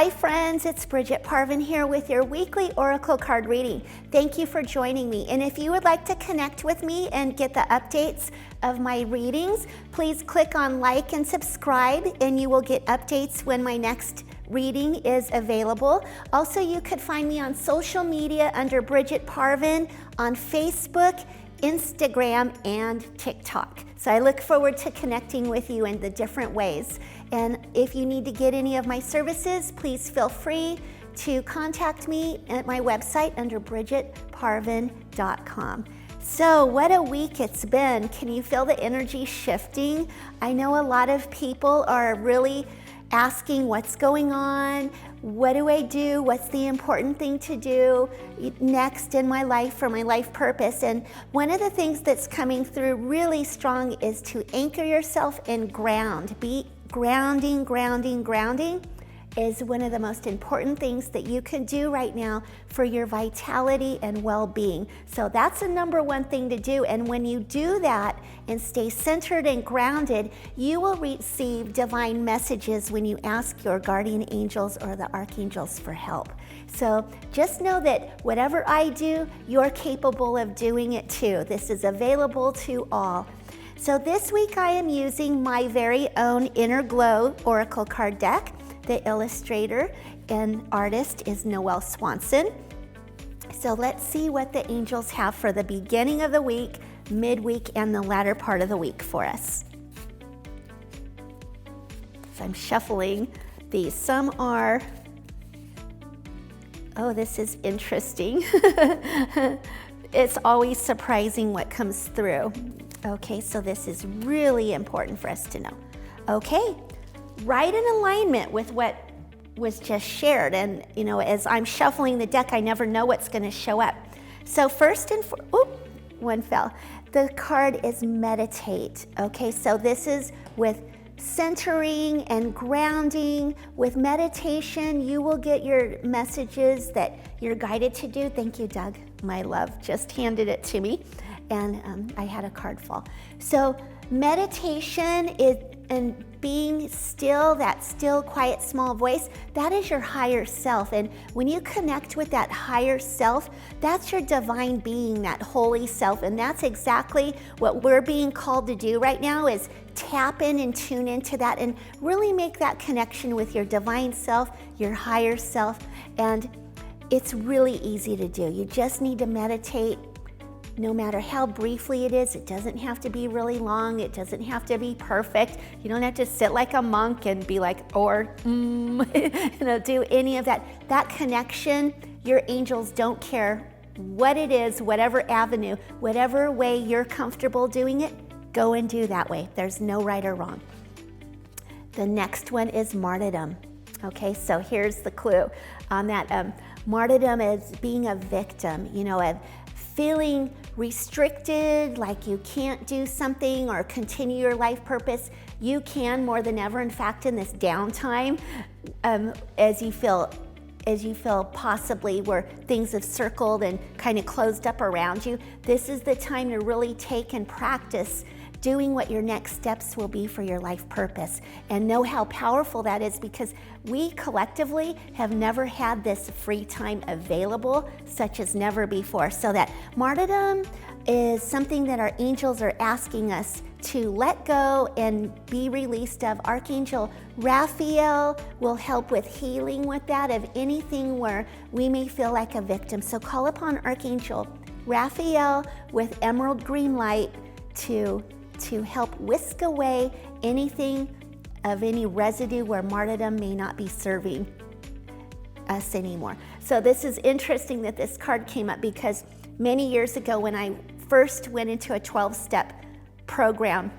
Hi friends, it's Brigitte Parvin here with your weekly Oracle card reading. Thank you for joining me. And if you would like to connect with me and get the updates of my readings, please click on like and subscribe and you will get updates when my next reading is available. Also, you could find me on social media under Brigitte Parvin on Facebook, Instagram, and TikTok. So I look forward to connecting with you in the different ways. And if you need to get any of my services, please feel free to contact me at my website under brigitteparvin.com. So what a week it's been. Can you feel the energy shifting? I know a lot of people are really asking what's going on, what do I do, what's the important thing to do next in my life for my life purpose. And one of the things that's coming through really strong is to anchor yourself and ground. Be grounding is one of the most important things that you can do right now for your vitality and well-being. So that's the number one thing to do. And when you do that and stay centered and grounded, you will receive divine messages when you ask your guardian angels or the archangels for help. So just know that whatever I do, you're capable of doing it too. This is available to all. So this week I am using my very own Inner Glow Oracle card deck. The illustrator and artist is Noelle Swanson. So let's see what the angels have for the beginning of the week, midweek, and the latter part of the week for us. So I'm shuffling these. Some are, oh, this is interesting. It's always surprising what comes through. Okay, so this is really important for us to know. Okay. Right in alignment with what was just shared. And, you know, as I'm shuffling the deck, I never know what's going to show up. So first and one fell. The card is meditate. Okay, so this is with centering and grounding. With meditation, you will get your messages that you're guided to do. Thank you, Doug. My love just handed it to me. And I had a card fall. So meditation is, and being still, that still, quiet, small voice, that is your higher self. And when you connect with that higher self, that's your divine being, that holy self. And that's exactly what we're being called to do right now, is tap in and tune into that and really make that connection with your divine self, your higher self. And it's really easy to do. You just need to meditate. No matter how briefly it is, it doesn't have to be really long. It doesn't have to be perfect. You don't have to sit like a monk and be like, or, do any of that. That connection, your angels don't care what it is, whatever avenue, whatever way you're comfortable doing it, go and do that way. There's no right or wrong. The next one is martyrdom. Okay, so here's the clue on that. Martyrdom is being a victim, of feeling restricted, like you can't do something or continue your life purpose. You can more than ever. In fact, in this downtime, as you feel possibly where things have circled and kind of closed up around you, this is the time to really take and practice doing what your next steps will be for your life purpose. And know how powerful that is, because we collectively have never had this free time available, such as never before. So that martyrdom is something that our angels are asking us to let go and be released of. Archangel Raphael will help with healing with that, of anything where we may feel like a victim. So call upon Archangel Raphael with emerald green light to help whisk away anything of any residue where martyrdom may not be serving us anymore. So this is interesting that this card came up, because many years ago when I first went into a 12-step program,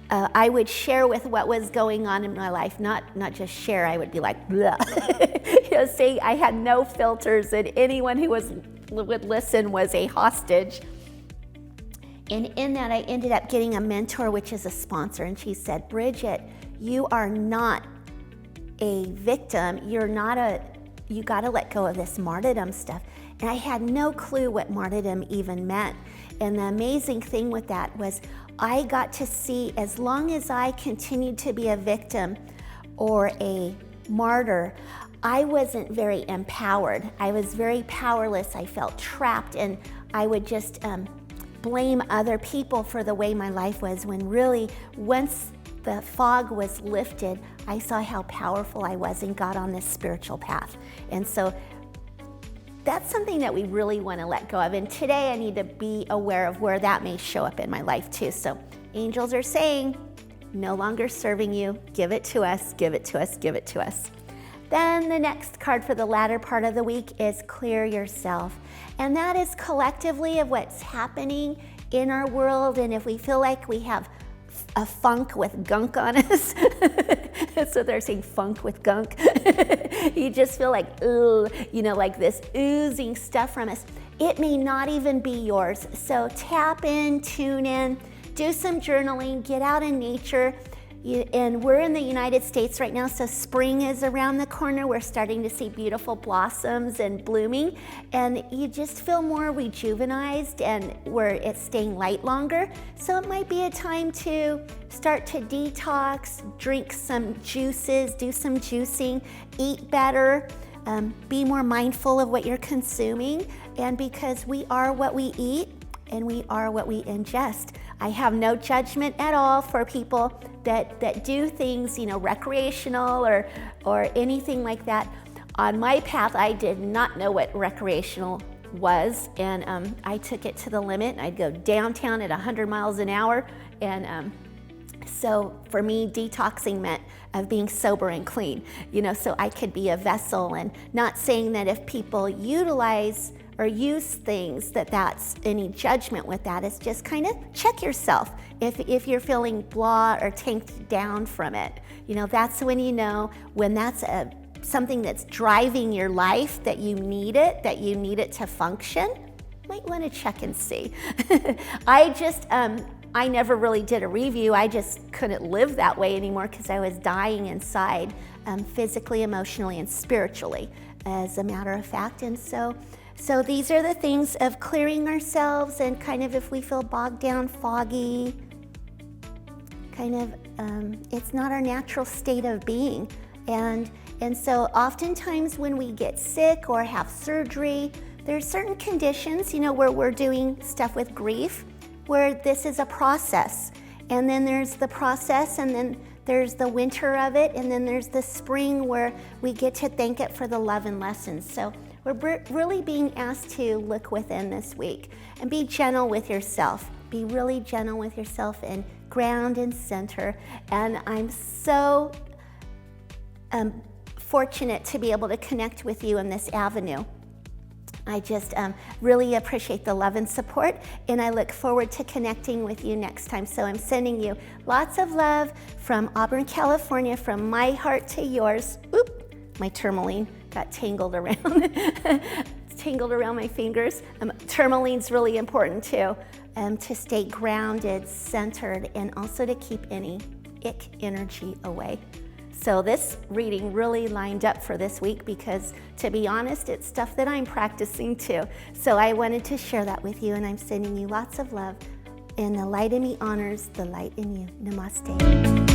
I would share with what was going on in my life, not just share, I would be like, blah. Saying I had no filters, and anyone who would listen was a hostage. And in that, I ended up getting a mentor, which is a sponsor. And she said, Brigitte, you are not a victim. You got to let go of this martyrdom stuff. And I had no clue what martyrdom even meant. And the amazing thing with that was I got to see, as long as I continued to be a victim or a martyr, I wasn't very empowered. I was very powerless. I felt trapped, and I would just blame other people for the way my life was, when really, once the fog was lifted, I saw how powerful I was and got on this spiritual path. And so that's something that we really want to let go of. And today I need to be aware of where that may show up in my life too. So angels are saying, no longer serving you, give it to us, give it to us, give it to us. Then the next card for the latter part of the week is clear yourself. And that is collectively of what's happening in our world. And if we feel like we have a funk with gunk on us, so they're saying funk with gunk, you just feel like, ugh, like this oozing stuff from us. It may not even be yours. So tap in, tune in, do some journaling, get out in nature. And we're in the United States right now, so spring is around the corner. We're starting to see beautiful blossoms and blooming, and you just feel more rejuvenized, and where it's staying light longer. So it might be a time to start to detox, drink some juices, do some juicing, eat better, be more mindful of what you're consuming, and because we are what we eat and we are what we ingest. I have no judgment at all for people that do things, recreational or anything like that. On my path, I did not know what recreational was, and I took it to the limit. I'd go downtown at 100 miles an hour, and so for me, detoxing meant of being sober and clean, so I could be a vessel, and not saying that if people utilize or use things that's any judgment with that. It's just kind of check yourself if you're feeling blah or tanked down from it. That's when when that's something that's driving your life, that you need it to function. Might want to check and see. I never really did a review. I just couldn't live that way anymore because I was dying inside, physically, emotionally, and spiritually, as a matter of fact. And so these are the things of clearing ourselves, and kind of if we feel bogged down, foggy, kind of it's not our natural state of being. And so oftentimes when we get sick or have surgery, there's certain conditions, where we're doing stuff with grief, where this is a process. And then there's the process, and then there's the winter of it, and then there's the spring where we get to thank it for the love and lessons. So we're really being asked to look within this week and be gentle with yourself. Be really gentle with yourself and ground and center. And I'm so fortunate to be able to connect with you in this avenue. I just really appreciate the love and support, and I look forward to connecting with you next time. So I'm sending you lots of love from Auburn, California, from my heart to yours. Oop, my tourmaline got tangled around. Tangled around my fingers. Tourmaline's really important too, to stay grounded, centered, and also to keep any ick energy away. So this reading really lined up for this week because, to be honest, it's stuff that I'm practicing too. So I wanted to share that with you, and I'm sending you lots of love. And the light in me honors the light in you. Namaste.